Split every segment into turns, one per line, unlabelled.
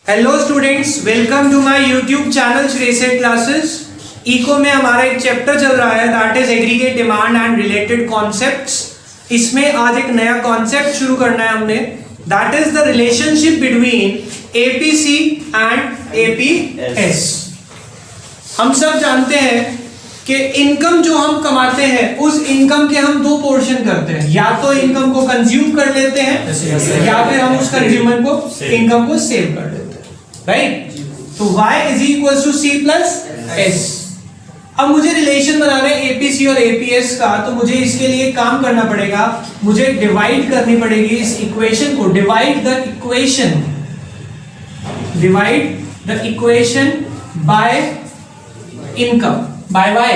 Hello students, welcome to my YouTube channel श्रेयसेट classes. Eco में हमारा एक चैप्टर चल रहा है, that is aggregate demand and related concepts. इसमें आज एक नया कॉन्सेप्ट शुरू करना है हमने, that is the relationship between APC and APS. हम सब जानते हैं कि इनकम जो हम कमाते हैं उस इनकम के हम दो पोर्शन करते हैं, या तो इनकम को कंज्यूम कर लेते हैं या फिर हम उस कंज्यूमर को इनकम को सेव कर लेते हैं, राइट? तो y is equal to c plus s। अब मुझे रिलेशन बनाना है एपीसी और एपीएस का, तो मुझे इसके लिए काम करना पड़ेगा, मुझे डिवाइड करनी पड़ेगी इस इक्वेशन को। Divide the equation by income by y।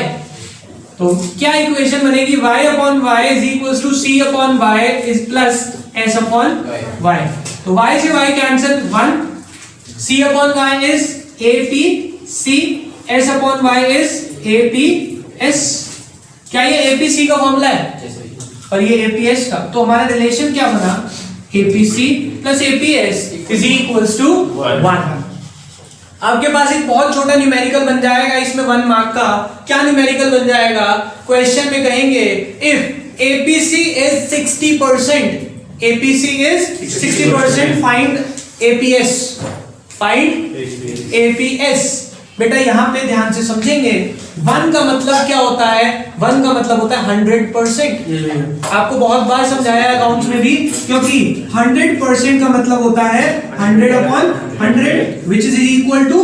तो क्या इक्वेशन बनेगी? y upon y is equal to c upon y is plus s upon y। तो y से y cancel 1, c upon y is APC, s upon y is APS। क्या ये APC का formula है और ये APS का? तो हमारा रिलेशन क्या बना? APC plus APS is equals to 1। आपके पास एक बहुत छोटा न्यूमेरिकल बन जाएगा इसमें 1 मार्क का। क्या न्यूमेरिकल बन जाएगा? क्वेश्चन में कहेंगे if APC is 60%, APC is 60%, find APS, find APS। बेटा यहाँ पे ध्यान से समझेंगे, 1 का मतलब क्या होता है? 1 का मतलब होता है 100%। आपको बहुत बार समझाया है अकाउंट्स में भी, क्योंकि 100% का मतलब होता है 100 upon 100 which is equal to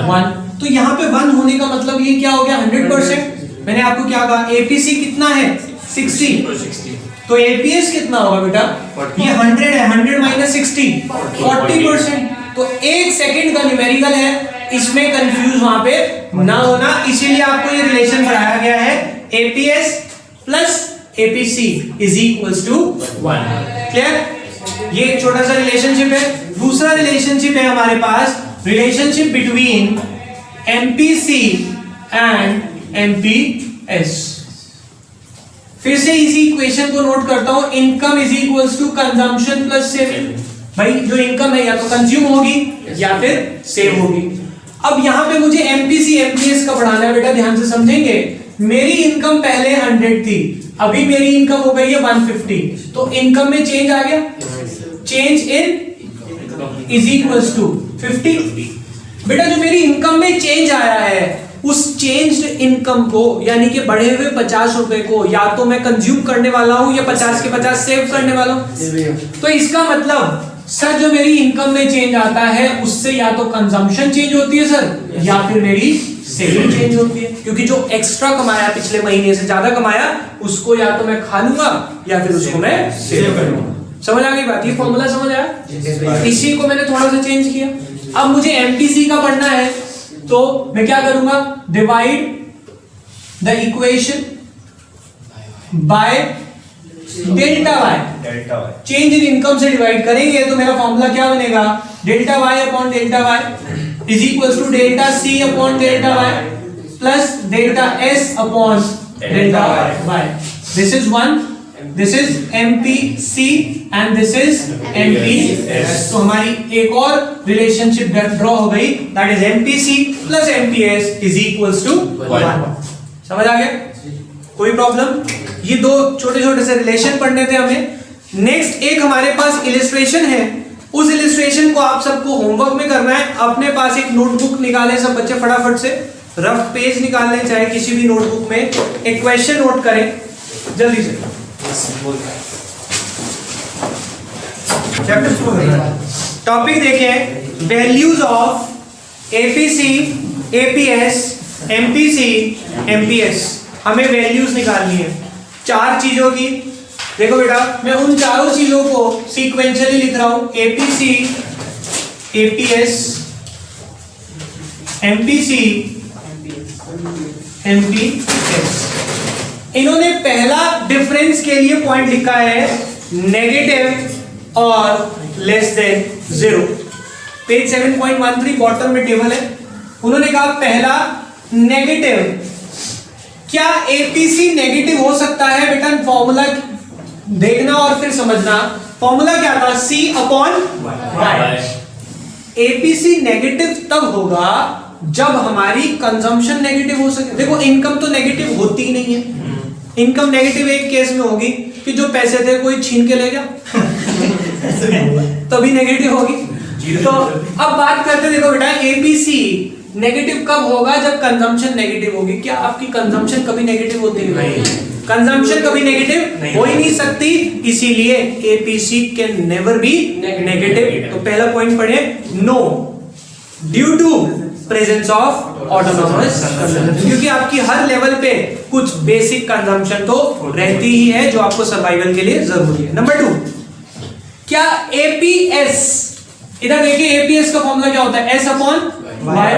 1। तो यहाँ पे 1 होने का मतलब ये क्या हो गया? 100%। मैंने आपको क्या कहा? APC कितना है? 60। तो APS कितना होगा बेटा? ये 100 है, 100 माइनस 60 40%। तो 1 सेकंड का न्यूमेरिकल है, इसमें कंफ्यूज वहां पे ना होना, इसीलिए आपको ये रिलेशन बढ़ाया गया है। APS plus APC is equals to 1। Clear? ये एक छोटा सा रिलेशनशिप है। दूसरा रिलेशनशिप है हमारे पास, relationship between MPC and MPS। फिर से इसी इक्वेशन को नोट करता हूं, income is equals to consumption plus saving. भाई जो इनकम है या तो कंज्यूम होगी या फिर सेव होगी। अब यहां पे मुझे MPC MPS का बढ़ाना है बेटा, ध्यान से समझेंगे। मेरी इनकम पहले 100 थी, अभी मेरी इनकम हो गई है 150। तो इनकम में चेंज आ गया, change in is equals to 50। बेटा जो मेरी इनकम में चेंज आया है उस चेंज्ड इनकम को, यानी कि बढ़े हुए 50 रुपए को, या तो मैं कंज्यूम करने वाला हूं या 50 के 50 सेव करने वाला हूं। तो इसका मतलब सर जो मेरी इनकम में चेंज आता है उससे या तो कंजम्पशन चेंज होती है सर, या फिर मेरी सेविंग चेंज होती है, क्योंकि जो एक्स्ट्रा कमाया पिछले महीने से ज्यादा कमाया उसको या तो मैं खा लूंगा या फिर उसको मैं सेव कर लूंगा। समझ आ गई बात? ये फॉर्मूला समझ आया? इसी को मैंने थोड़ा सा चेंज किया। अब मुझे MPC का पढ़ना है, तो मैं क्या करूंगा? Divide the equation by delta y। Change in income से डिवाइड करेंगे तो मेरा फॉर्मूला क्या बनेगा? Delta y upon delta y is equal to delta c upon delta y plus delta s upon delta y। This is 1, this is MPC and this is MPS। तो हमारी एक और रिलेशनशिप ड्रॉ हो गई, that is MPC plus MPS is equals to 1। समझ आ गया? कोई प्रॉब्लम? ये दो छोटे छोटे से रिलेशन पढ़ने थे हमें। नेक्स्ट एक हमारे पास इलिस्ट्रेशन है, उस इलिस्ट्रेशन को आप सबको होमवर्क में करना है। अपने पास एक नोटबुक निकालें सब बच्चे, फटाफट से रफ पेज निकाल लें, चाहे किसी भी नोटबुक में, एक क्वेश्चन नोट करें जल्दी से। टॉपिक देखें, values of APC, APS, MPC, MPS। हमें वैल्यूज निकालनी है 4 चीजों की। देखो बेटा, मैं उन चारों चीजों को सीक्वेंशियली लिख रहा हूं, APC, APS, MPC, MPS। इन्होंने पहला डिफरेंस के लिए पॉइंट लिखा है नेगेटिव और लेस देन 0। पेज 7.13 बॉटम में टेबल है। उन्होंने कहा पहला नेगेटिव। क्या APC नेगेटिव हो सकता है? बेटा फॉर्मूला देखना और फिर समझना। फॉर्मूला क्या था? C upon y। APC negative तब होगा जब हमारी कंजम्पशन नेगेटिव हो सके। देखो इनकम तो नेगेटिव होती ही नहीं है। इनकम नेगेटिव एक केस में होगी कि जो पैसे थे कोई छीन के ले गया तभी नेगेटिव होगी। तो अब बात करते देखो बेटा, एपीसी नेगेटिव कब होगा? जब कंजम्पशन नेगेटिव होगी। क्या आपकी कंजम्पशन कभी नेगेटिव होती है? कंजम्पशन कभी नेगेटिव हो ही नहीं सकती, इसीलिए APC can never be negative. तो पहला पॉइंट पढ़े, no due to presence of autonomous consumption, क्योंकि आपकी हर लेवल पे कुछ बेसिक कंजम्पशन तो रहती ही है जो आपको सर्वाइवल के लिए जरूरी है। नंबर 2, क्या एपीएस, इधर देखिए एपीएस का फॉर्मूला क्या होता है? S upon Y.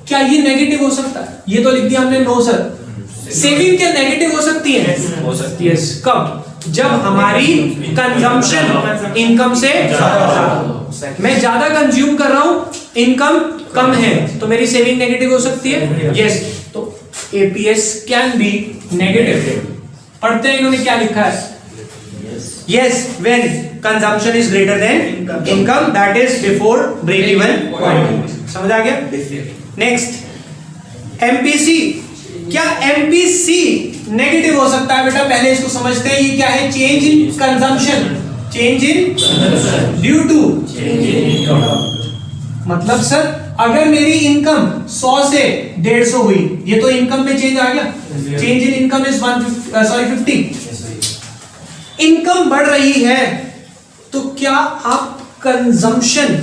क्या ये नेगेटिव हो सकता है? ये तो लिख दिया हमने नो सर। सेविंग क्या नेगेटिव हो सकती है? हो सकती है। कब? जब हमारी कंजम्पशन इनकम से ज्यादा, मैं ज्यादा कंज्यूम कर रहा हूं, इनकम कम है, तो मेरी सेविंग नेगेटिव हो सकती है। यस, तो एपीएस कैन बी नेगेटिव। पढ़ते हैं इन्होंने क्या लिखा है? Yes, when consumption is greater than income, that is before break even point. समझ आ गया? Next, MPC. क्या एमपीसी नेगेटिव हो सकता है? बेटा पहले इसको समझते हैं, ये क्या है? Change in consumption, change in due to change in income. मतलब सर अगर मेरी इनकम 100 से 150 हुई, ये तो इनकम में चेंज आ गया। Change in income is 50। Income बढ़ रही है तो क्या आप कंजम्पशन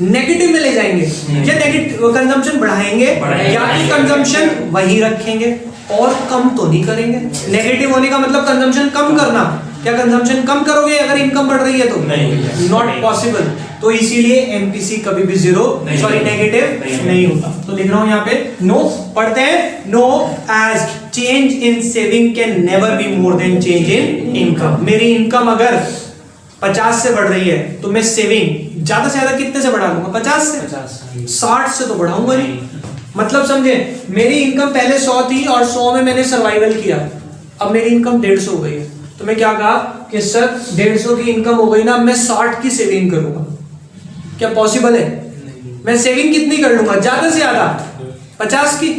नेगेटिव में ले जाएंगे या नेगेटिव कंजम्पशन बढ़ाएंगे, या कंजम्पशन वही रखेंगे और कम तो नहीं करेंगे? नेगेटिव होने का मतलब कंजम्पशन कम करना। क्या कंजम्पशन कम करोगे अगर इनकम बढ़ रही है तो? नहीं, नॉट पॉसिबल। तो इसीलिए एमपीसी कभी भी नेगेटिव नहीं होता। तो लिख रहा हूं यहां पे नो। पढ़ते हैं, no as change in saving can never be more than change in income. मेरी इनकम अगर 50 से बढ़ रही है तो मैं सेविंग ज्यादा से ज्यादा कितने से बढ़ा लूंगा? 50 से। 60 से तो बढ़ाऊंगा नहीं। मतलब समझे, मेरी इनकम पहले 100 थी और 100 में मैंने सर्वाइवल किया, अब मेरी इनकम 150 हो गई है, तो मैं क्या कहा कि सर 150 की इनकम हो गई ना, मैं 60 की सेविंग करूंगा। क्या पॉसिबल है? मैं सेविंग कितनी कर लूंगा? ज्यादा से ज्यादा 50 की।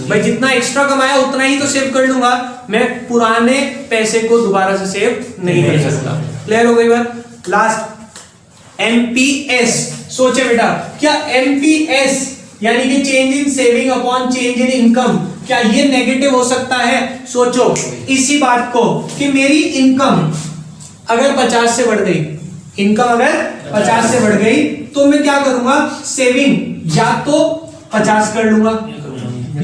भाई जितना एक्स्ट्रा कमाया उतना ही तो सेव कर लूंगा, मैं पुराने पैसे को दोबारा से सेव नहीं कर सकता। क्लियर हो गई बात? Last, MPS. सोचे बेटा, क्या एमपीएस यानी कि change in saving upon change in income, क्या ये नेगेटिव हो सकता है? सोचो इसी बात को कि मेरी इनकम अगर 50 से बढ़ गई, इनकम अगर 50 से बढ़ गई तो मैं क्या करूंगा? सेविंग या तो 50 कर लूंगा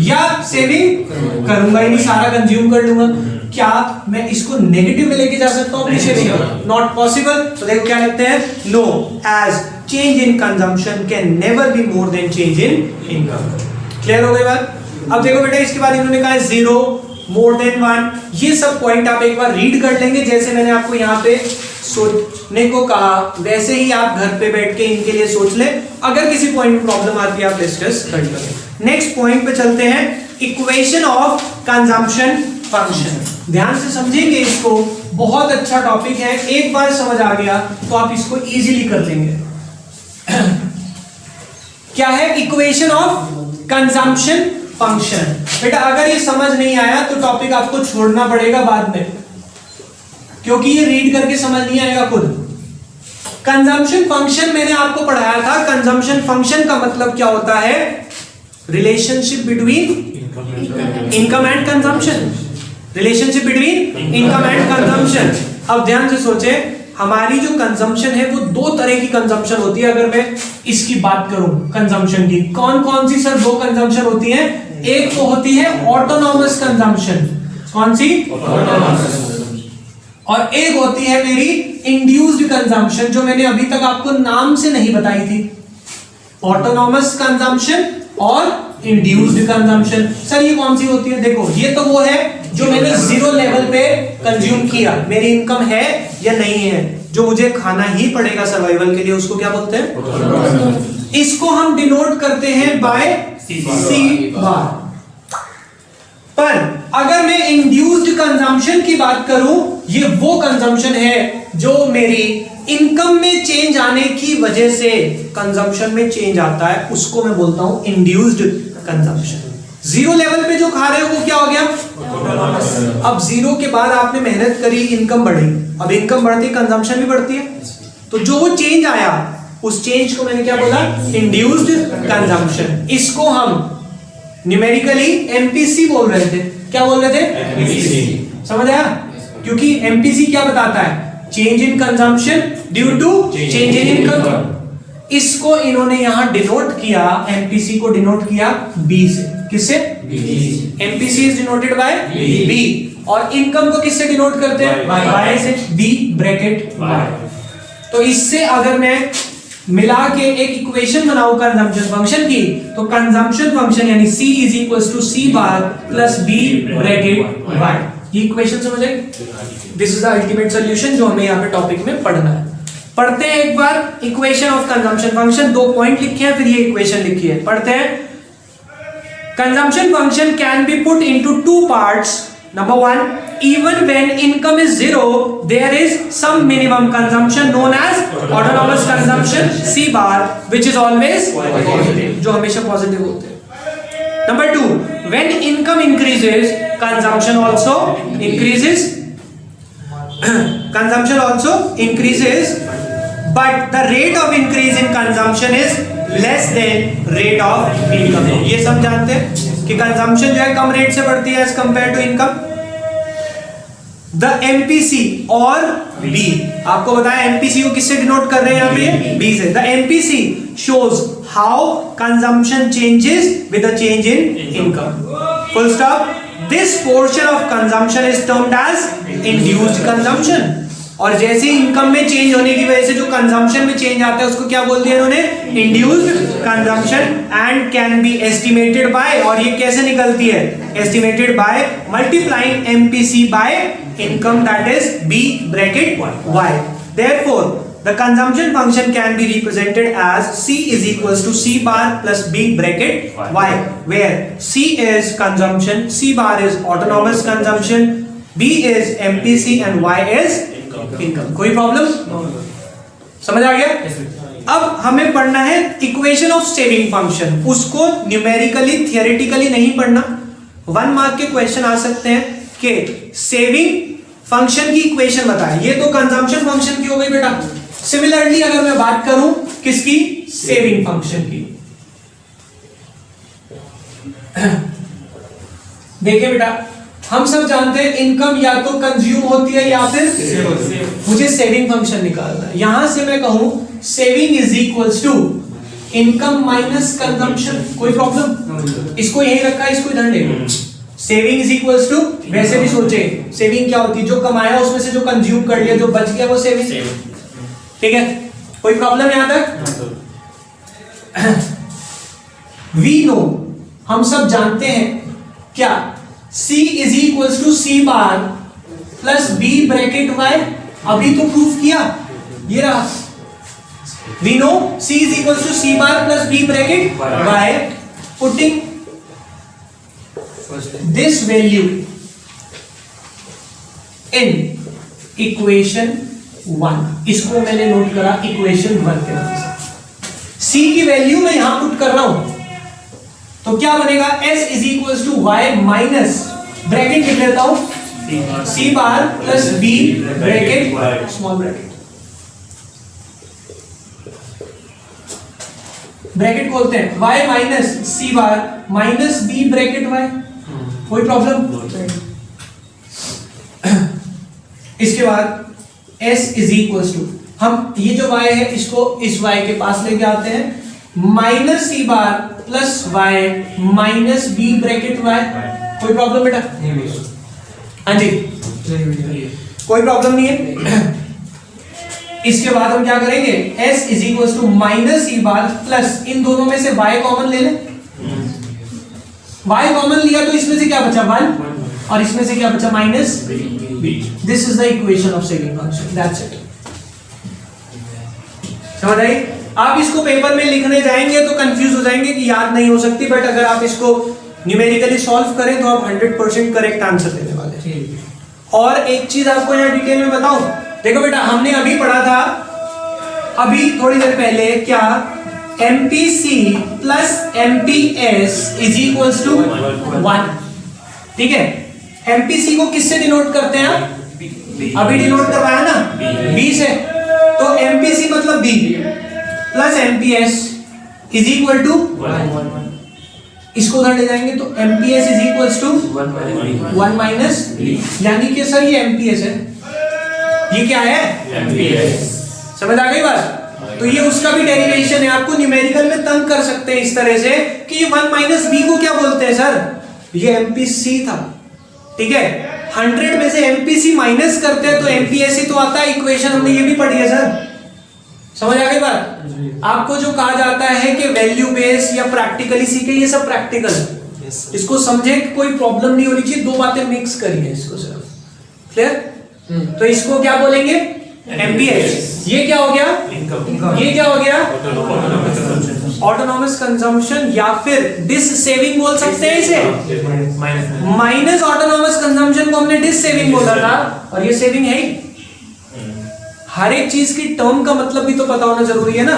या सेविंग करूंगा ही नहीं, सारा कंज्यूम कर लूंगा। क्या मैं इसको नेगेटिव में लेके जा सकता हूं अपनी सेविंग? Not possible. तो देखो क्या लिखते हैं, no as change in consumption can never be more than change in income. Clear हो गई बात? अब देखो बेटा, इसके बाद इन्होंने कहा 0 मोर देन 1। ये सब पॉइंट आप एक बार रीड कर लेंगे, जैसे मैंने आपको यहाँ पे सोचने को कहा वैसे ही आप घर पे बैठ के इनके लिए सोच ले। अगर किसी पॉइंट में प्रॉब्लम आती है आप डिस्कस कर लेंगे। नेक्स्ट पॉइंट पे चलते हैं, इक्वेशन ऑफ कंजम्पशन फंक्शन। ध्यान से समझेंगे इसको, बहुत अच्छा टॉपिक है। एक बार समझ आ गया तो आप इसको इजीली कर लेंगे। क्या है इक्वेशन ऑफ कंजम्पशन फंक्शन? बेटा अगर ये समझ नहीं आया तो टॉपिक आपको छोड़ना पड़ेगा बाद में, क्योंकि ये रीड करके समझ नहीं आएगा खुद। कंजम्पशन फंक्शन मैंने आपको पढ़ाया था। कंजम्पशन फंक्शन का मतलब क्या होता है? Relationship between income and consumption. Relationship between income and consumption. अब ध्यान से सोचे, हमारी जो कंजम्पशन है वो 2 तरह की कंजम्पशन होती है। अगर मैं इसकी बात करूं कंजम्पशन की, कौन कौन सी सर 2 कंजम्पशन होती है? एक तो होती है ऑटोनॉमस कंजम्पशन। कौन सी? और एक होती है मेरी इंड्यूस्ड कंजम्पशन, जो मैंने अभी तक आपको नाम से नहीं बताई थी। ऑटोनॉमस कंजम्पशन और इंड्यूस्ड कंजम्पशन। सर ये कौन सी होती है? देखो ये तो वो है जो मैंने 0 लेवल पे कंज्यूम किया, मेरी इनकम है या नहीं है, जो मुझे खाना ही पड़ेगा सर्वाइवल के लिए, उसको क्या बोलते हैं? इसको हम डिनोट करते हैं बाय सी बार। पर अगर मैं इंड्यूस्ड कंजम्पशन की बात करूं, ये वो कंजम्पशन है जो मेरी इनकम में चेंज आने की वजह से कंजम्पशन में चेंज आता है, उसको मैं बोलता हूं इंड्यूस्ड कंजम्पशन। जीरो लेवल पे जो खा रहे हो वो क्या हो गया? अब जीरो के बाद आपने मेहनत करी, इनकम बढ़ी, अब इनकम बढ़ती कंजम्पशन भी बढ़ती है, तो जो वो चेंज आया उस चेंज को मैंने क्या बोला? Induced consumption. इसको हम न्यूमेरिकली एमपीसी बोल रहे थे। क्या बोल रहे थे? एमपीसी। समझ आया? क्योंकि एमपीसी क्या बताता है? Change in consumption due to change in income. इसको इन्होंने यहां डिनोट किया, एमपीसी को डिनोट किया बी से। किससे? MPC is denoted by B. और इनकम को किससे डिनोट करते हैं? बाय से, बी ब्रैकेट वाई। तो इससे अगर मैं मिला के एक इक्वेशन बनाऊं कंजम्पशन फंक्शन की, तो कंजम्पशन फंक्शन यानी C is equal to C bar plus B bracket Y. ये इक्वेशन समझ आए? This is the ultimate solution जो हमें यहाँ पे टॉपिक में पढ़ना है। पढ़ते हैं एक बार equation of consumption function. 2 point लिखे हैं, फिर ये इक्वेशन लिखी है। पढ़ते हैं। Consumption function can be put into 2 parts. Number 1, even when income is 0, there is some minimum consumption known as autonomous consumption C bar, which is always positive, जो हमेशा positive होते हैं। Number 2, when income increases, consumption also increases. Consumption also increases, but the rate of increase in consumption is less than rate of income. ये सब जानते हैं कि consumption जो है कम रेट से बढ़ती है as compare to income. The MPC और बी, आपको बताया एमपीसी को किससे डिनोट कर रहे हैं यहाँ पे? बी से। The MPC shows how consumption changes with the change in income. Full stop. This portion of consumption is termed as induced consumption. और जैसे इनकम में चेंज होने की वजह से जो कंजम्पशन में चेंज आता है उसको क्या बोल दिया इन्होंने? Induced consumption. And can be estimated by, और ये कैसे निकलती है? Estimated by multiplying MPC by income, that is B bracket Y. Therefore the consumption function can be represented as C is equals to C bar plus B bracket Y, where C is consumption, C bar is autonomous consumption, B is MPC and Y is income. कोई problem? समझ आ गया? अब हमें पढ़ना है equation of saving function. उसको numerically theoretically नहीं पढ़ना। 1 मार्क के क्वेश्चन आ सकते हैं कि सेविंग फंक्शन की इक्वेशन बताएं। ये तो कंजम्पशन फंक्शन की हो गई बेटा। सिमिलरली अगर मैं बात करूं किसकी? सेविंग फंक्शन की। देखिए बेटा, हम सब जानते हैं इनकम या तो कंज्यूम होती है या फिर मुझे सेविंग फंक्शन निकालना है। यहां से मैं कहूं saving is equals to income minus consumption. कोई प्रॉब्लम? इसको यही रखा, इसको इधर ले। सेविंग इज इक्वल्स टू, वैसे भी सोचे सेविंग क्या होती है? जो कमाया उसमें से जो कंज्यूम कर लिया, जो बच गया वो सेविंग। ठीक है, कोई प्रॉब्लम यहां तक? वी नो, हम सब जानते हैं क्या? C is equals to C bar plus B bracket Y। अभी तो प्रूफ किया, ये रहा। We know C is equals to C bar plus B bracket Y, putting this value in equation 1। इसको मैंने नोट करा इक्वेशन 1 के नाम से। C की वैल्यू मैं यहां पुट कर रहा हूं, तो क्या बनेगा? S is equal to y minus bracket लिख लेता हूं C bar plus B bracket small bracket, bracket खोलते हैं, y minus C bar minus B bracket y। कोई प्रॉब्लम? इसके बाद S इज इक्वल टू, हम ये जो y है इसको इस y के पास लेके आते हैं, minus C bar plus y minus B bracket y। कोई प्रॉब्लम बेटा? हाँ जी, कोई प्रॉब्लम नहीं है। इसके बाद हम क्या करेंगे? S is equal to minus C bar plus, इन दोनों में से y कॉमन ले लें। y कॉमन लिया तो इसमें से क्या बचा? 1, और इसमें से क्या बचा? Minus b। This is the equation of saving function, that's it. समझ आई? आप इसको पेपर में लिखने जाएंगे तो कंफ्यूज हो जाएंगे कि याद नहीं हो सकती, बट अगर आप इसको न्यूमेरिकली सॉल्व करें तो आप 100% करेक्ट आंसर देने वाले हैं। और एक चीज आपको यहाँ डिटेल में बताऊं, देखो बेटा, हमने अभी पढ़ा था अभी थोड़ी देर पहले क्या MPC plus MPS is equals to 1, ठीक है। एमपीसी को किससे डिनोट करते हैं आप? अभी डिनोट करवाया ना, बी से। तो एमपीसी मतलब B plus MPS is equal to 1। इसको उधर ले जाएंगे तो MPS is equals to 1 minus B, यानी कि सर ये एमपीएस है, ये क्या है? एमपीएस। समझ आ गई बात? तो ये उसका भी डेरिवेशन है, आपको न्यूमेरिकल में तंग कर सकते हैं इस तरह से कि ये 1 माइनस बी को क्या बोलते हैं सर? ये एमपीसी था, ठीक है। 100 में से एमपीसी माइनस करते हैं तो एमपीएस ही तो आता है। इक्वेशन हमने ये भी पढ़ी है सर, समझ आ गई बात? आपको जो कहा जाता है कि वैल्यू बेस या प्रैक्टिकली सीखे, ये सब प्रैक्टिकल, इसको समझे, कोई प्रॉब्लम नहीं होनी चाहिए। दो बातें मिक्स करिए इसको सिर्फ, क्लियर? तो इसको क्या बोलेंगे? एमपीएस। ये क्या हो गया? ये क्या हो गया? ऑटोनॉमस कंजम्पशन, या फिर डिस सेविंग बोल सकते हैं इसे। माइनस ऑटोनॉमस कंजम्पशन को हमने डिस सेविंग बोला था, और ये सेविंग है ही। हर एक चीज की टर्म का मतलब भी तो पता होना जरूरी है ना।